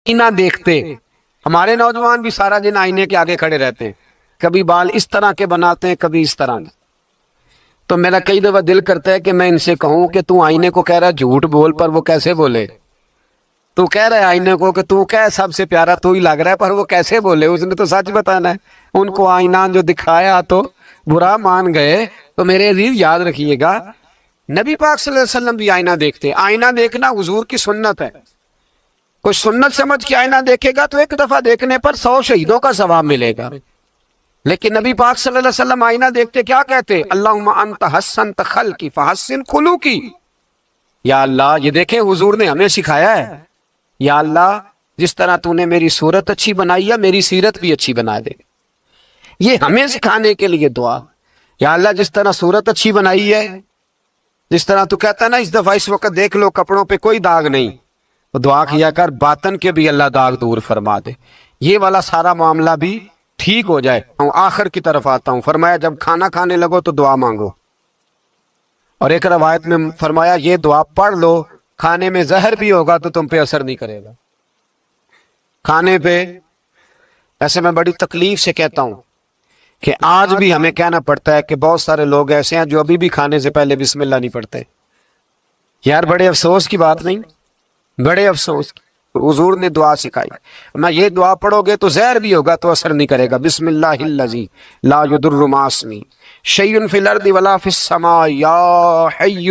آئینہ دیکھتے. ہمارے نوجوان بھی سارا دن آئینے کے آگے کھڑے رہتے ہیں، کبھی بال اس طرح کے بناتے ہیں، کبھی اس طرح کے. تو میرا کئی دفعہ دل کرتا ہے کہ میں ان سے کہوں کہ تو آئینے کو کہہ رہا ہے جھوٹ بول، پر وہ کیسے بولے؟ تو کہہ رہا ہے آئینے کو کہ تو کیا سب سے پیارا تو ہی لگ رہا ہے، پر وہ کیسے بولے؟ اس نے تو سچ بتانا ہے. ان کو آئینہ جو دکھایا تو برا مان گئے. تو میرے عزیز یاد رکھیے گا، نبی پاک صلی اللہ علیہ وسلم بھی آئینہ دیکھتے. آئینہ دیکھنا حضور کی سنت ہے. کوئی سنت سمجھ کے آئینہ دیکھے گا تو ایک دفعہ دیکھنے پر 100 شہیدوں کا ثواب ملے گا. لیکن نبی پاک صلی اللہ علیہ وسلم آئینہ دیکھتے کیا کہتے؟ اللہم انت حسنت خلقی فحسن خلوقی. یا اللہ، یہ دیکھیں حضور نے ہمیں سکھایا ہے، یا اللہ جس طرح تو نے میری صورت اچھی بنائی ہے میری سیرت بھی اچھی بنا دے. یہ ہمیں سکھانے کے لیے دعا. یا اللہ جس طرح صورت اچھی بنائی ہے، جس طرح تو کہتا ہے نا اس دفعہ اس وقت دیکھ لو کپڑوں پہ کوئی داغ نہیں، تو دعا کیا کر باطن کے بھی اللہ داغ دور فرما دے، یہ والا سارا معاملہ بھی ٹھیک ہو جائے. آخر کی طرف آتا ہوں. فرمایا جب کھانا کھانے لگو تو دعا مانگو. اور ایک روایت میں فرمایا یہ دعا پڑھ لو، کھانے میں زہر بھی ہوگا تو تم پہ اثر نہیں کرے گا. کھانے پہ ایسے میں بڑی تکلیف سے کہتا ہوں کہ آج بھی ہمیں کہنا پڑتا ہے کہ بہت سارے لوگ ایسے ہیں جو ابھی بھی کھانے سے پہلے بسم اللہ نہیں پڑھتے. یار بڑے افسوس کی بات نہیں؟ بڑے افسوس کی. حضور نے دعا سکھائی، میں یہ دعا پڑھو گے تو زہر بھی ہوگا تو اثر نہیں کرے گا. بسم اللہ الذی لا یضر مع اسمہ شیء فی الارض ولا فی السماء یا حی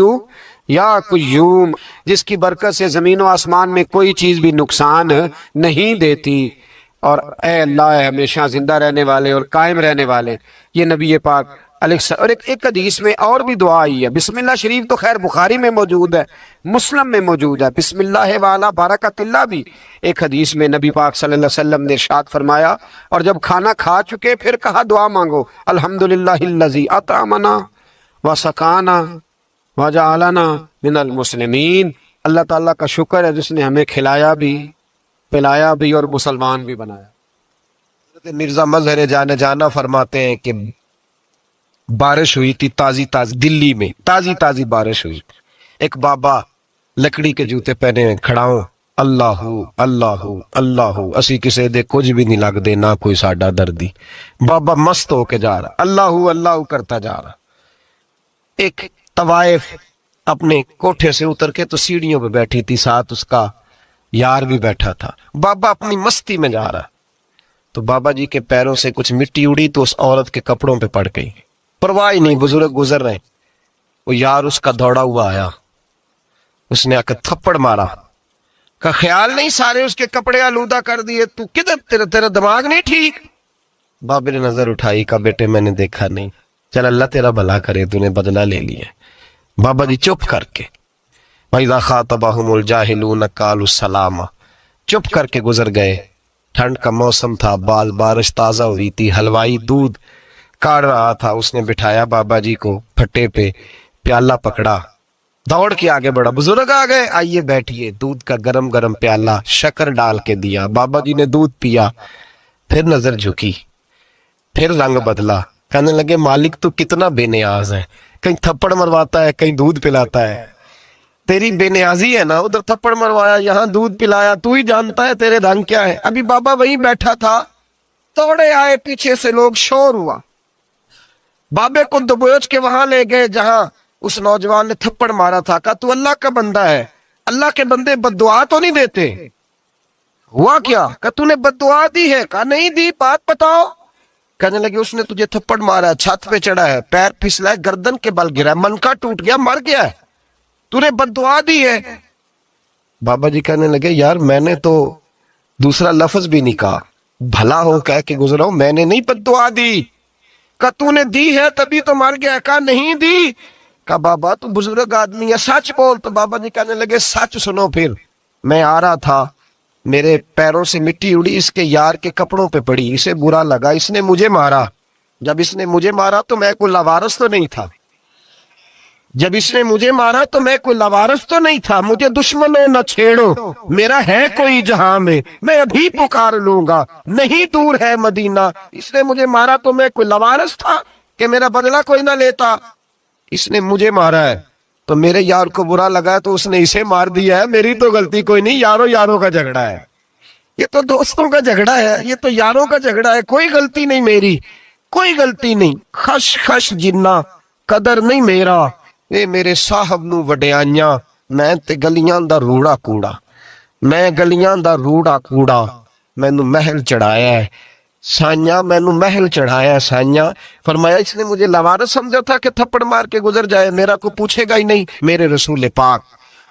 یا قیوم، جس کی برکت سے زمین و آسمان میں کوئی چیز بھی نقصان نہیں دیتی. اور اے اللہ اے ہمیشہ زندہ رہنے والے اور قائم رہنے والے. یہ نبی پاک علیہ السلام. اور ایک حدیث میں اور بھی دعا آئی ہے. بسم اللہ شریف تو خیر بخاری میں موجود ہے، مسلم میں موجود ہے. بسم اللہ والا برکت اللہ بھی ایک حدیث میں نبی پاک صلی اللہ علیہ وسلم نے ارشاد فرمایا. اور جب کھانا کھا چکے پھر کہا دعا مانگو، الحمدللہ الذی اطعمنا وسقانا وجعلنا من المسلمین. اللہ تعالیٰ کا شکر ہے جس نے ہمیں کھلایا بھی پلایا بھی اور مسلمان بھی بنایا. مرزا مظہر جانا فرماتے ہیں کہ بارش ہوئی تھی تازی دلی میں تازی بارش ہوئی. ایک بابا لکڑی کے جوتے پہنے کھڑا ہوں، اللہ اللہ اللہ اسی کسے دے کچھ بھی نہیں لگ دے نہ کوئی ساڈا دردی. بابا مست ہو کے جا رہا، اللہ اللہ کرتا جا رہا. ایک طوائف اپنے کوٹھے سے اتر کے تو سیڑھیوں پہ بیٹھی تھی، ساتھ اس کا یار بھی بیٹھا تھا. بابا اپنی مستی میں جا رہا تو بابا جی کے پیروں سے کچھ مٹی اڑی تو اس عورت کے کپڑوں پہ پڑ گئی. پرواہ نہیں، بزرگ گزر رہے. وہ یار اس کا دوڑا ہوا آیا، اس نے آ کر تھپڑ مارا. کا خیال نہیں سارے اس کے کپڑے آلودہ کر دیے، تو کدھر تیرا دماغ نہیں ٹھیک؟ بابے نے نظر اٹھائی، کہا بیٹے میں نے دیکھا نہیں، چل اللہ تیرا بھلا کرے، تو نے بدلہ لے لیا. بابا جی چپ کر کے وَإِذَا خَاطَبَهُمُ الْجَاهِلُونَ قَالُوا السَّلَامَ چپ کر کے گزر گئے. ٹھنڈ کا موسم تھا، بارش تازہ ہوئی تھی، حلوائی دودھ کاڑ رہا تھا. اس نے بٹھایا بابا جی کو پھٹے پہ، پیالہ پکڑا، دوڑ کے آگے بڑھا. بزرگ آ گئے، آئیے بیٹھیے. دودھ کا گرم پیالہ شکر ڈال کے دیا. بابا جی نے دودھ پیا، پھر نظر جھکی، پھر رنگ بدلا. کہنے لگے مالک تو کتنا بے نیاز ہے، کہیں تھپڑ مرواتا ہے کہیں دودھ پلاتا ہے. تیری بے نیازی ہے نا، ادھر تھپڑ مروایا یہاں دودھ پلایا، تو ہی جانتا ہے تیرے رنگ کیا ہے. ابھی بابا وہیں بیٹھا تھا، توڑے آئے پیچھے سے لوگ، شور ہوا. بابے کو دبوچ کے وہاں لے گئے جہاں اس نوجوان نے تھپڑ مارا تھا. کہا تو اللہ کا بندہ ہے، اللہ کے بندے بد دعا تو نہیں دیتے. ہوا کیا؟ کہا تو نے بد دعا دی ہے. کہا نہیں دی، بات بتاؤ. کہنے لگے اس نے تجھے تھپڑ مارا ہے، چھت پہ چڑھا ہے، پیر پھسلا ہے، گردن کے بل گرا ہے، من کا ٹوٹ گیا، مر گیا ہے، تو نے بد دعا دی ہے. بابا جی کہنے لگے یار میں نے تو دوسرا لفظ بھی نہیں کہا، بھلا ہو کہہ کے گزرا ہوں، میں نے نہیں بد دعا دی. کہا تو نے دی ہے تبھی تو مر گیا. کہا نہیں دی. کہا بابا تو بزرگ آدمی ہے، سچ بول. تو بابا جی کہنے لگے سچ سنو. پھر میں آ رہا تھا، میرے پیروں سے مٹی اڑی، اس کے یار کے کپڑوں پہ پڑی، اسے برا لگا، اس نے مجھے مارا. جب اس نے مجھے مارا تو میں کوئی لوارث تو نہیں تھا، مجھے دشمنوں نہ چھیڑو، میرا ہے کوئی جہاں میں ابھی پکار لوں گا، نہیں دور ہے مدینہ. اس نے مجھے مارا تو میں کوئی لوارث تھا کہ میرا بدلہ کوئی نہ لیتا. اس نے مجھے مارا ہے تو میرے یار کو برا لگا ہے تو اس نے اسے مار دیا ہے، میری تو غلطی کوئی نہیں، یاروں کا جھگڑا ہے. یہ تو دوستوں کا جھگڑا ہے، یہ تو یاروں کا جھگڑا ہے، کوئی غلطی نہیں میری، کوئی غلطی نہیں، خش خش جنہ قدر نہیں میرا، اے میرے صاحب نو وڈیائیاں، میں تے گلیاں دا روڑا کوڑا، میں گلیاں دا روڑا کوڑا، مینوں محل چڑھایا ہے سائیاں، مینوں محل چڑھایا ہے سائیاں۔ فرمایا اس نے مجھے لوارث سمجھا تھا کہ تھپڑ مار کے گزر جائے، میرا کو پوچھے گا ہی نہیں۔ میرے رسول پاک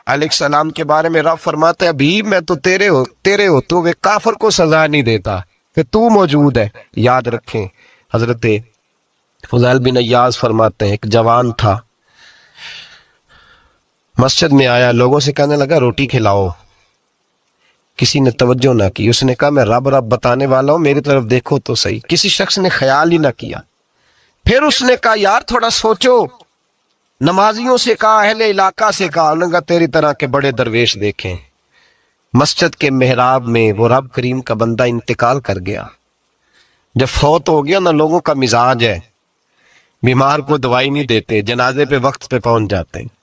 علیہ السلام کے بارے میں رب فرماتا ہے ابھی میں تو تیرے ہو تو وہ کافر کو سزا نہیں دیتا کہ تو موجود ہے۔ یاد رکھیں حضرت فضیل بن عیاض فرماتے ہیں ایک جوان تھا، مسجد میں آیا، لوگوں سے کہنے لگا روٹی کھلاؤ، کسی نے توجہ نہ کی، اس نے کہا میں رب رب بتانے والا ہوں، میری طرف دیکھو تو صحیح، کسی شخص نے خیال ہی نہ کیا۔ پھر اس نے کہا یار تھوڑا سوچو، نمازیوں سے کہا، اہل علاقہ سے کہا، انہوں نے کہا تیری طرح کے بڑے درویش دیکھیں۔ مسجد کے محراب میں وہ رب کریم کا بندہ انتقال کر گیا۔ جب فوت ہو گیا نا، لوگوں کا مزاج ہے بیمار کو دوائی نہیں دیتے، جنازے پہ وقت پہ پہنچ جاتے ہیں۔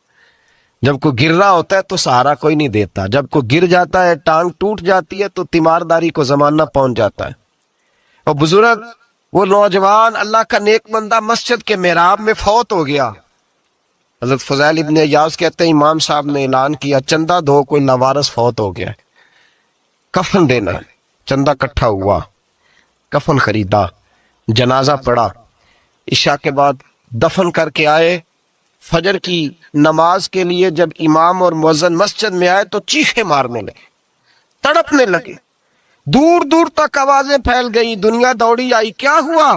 جب کوئی گر رہا ہوتا ہے تو سہارا کوئی نہیں دیتا، جب کوئی گر جاتا ہے ٹانگ ٹوٹ جاتی ہے تو تیمارداری کو زمانہ پہنچ جاتا ہے۔ اور بزرگ وہ نوجوان اللہ کا نیک بندہ مسجد کے محراب میں فوت ہو گیا۔ حضرت فضیل ابن عیاض کہتے ہیں امام صاحب نے اعلان کیا چندہ دو، کوئی لاوارث فوت ہو گیا ہے، کفن دینا ہے۔ چندہ کٹھا ہوا، کفن خریدا، جنازہ پڑا، عشاء کے بعد دفن کر کے آئے۔ فجر کی نماز کے لیے جب امام اور مؤذن مسجد میں آئے تو چیخیں مارنے لگے، تڑپنے لگے، دور دور تک آوازیں پھیل گئی، دنیا دوڑی آئی، کیا ہوا؟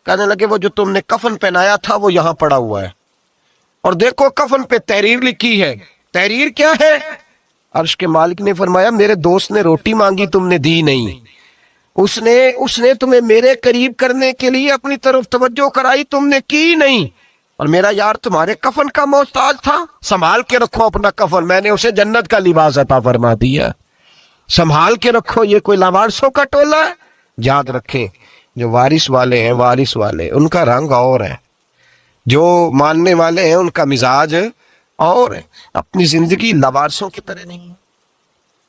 کہنے لگے وہ جو تم نے کفن پہنایا تھا وہ یہاں پڑا ہوا ہے، اور دیکھو کفن پہ تحریر لکھی ہے۔ تحریر کیا ہے؟ عرش کے مالک نے فرمایا میرے دوست نے روٹی مانگی تم نے دی نہیں، اس نے تمہیں میرے قریب کرنے کے لیے اپنی طرف توجہ کرائی، تم نے کی نہیں، اور میرا یار تمہارے کفن کا محتاج تھا، سنبھال کے رکھو اپنا کفن، میں نے اسے جنت کا لباس عطا فرما دیا، سنبھال کے رکھو، یہ کوئی لاوارثوں کا ٹولہ ہے۔ یاد رکھیں جو وارث والے ہیں، وارث والے ان کا رنگ اور ہے، جو ماننے والے ہیں ان کا مزاج اور ہے، اپنی زندگی لاوارثوں کی طرح نہیں۔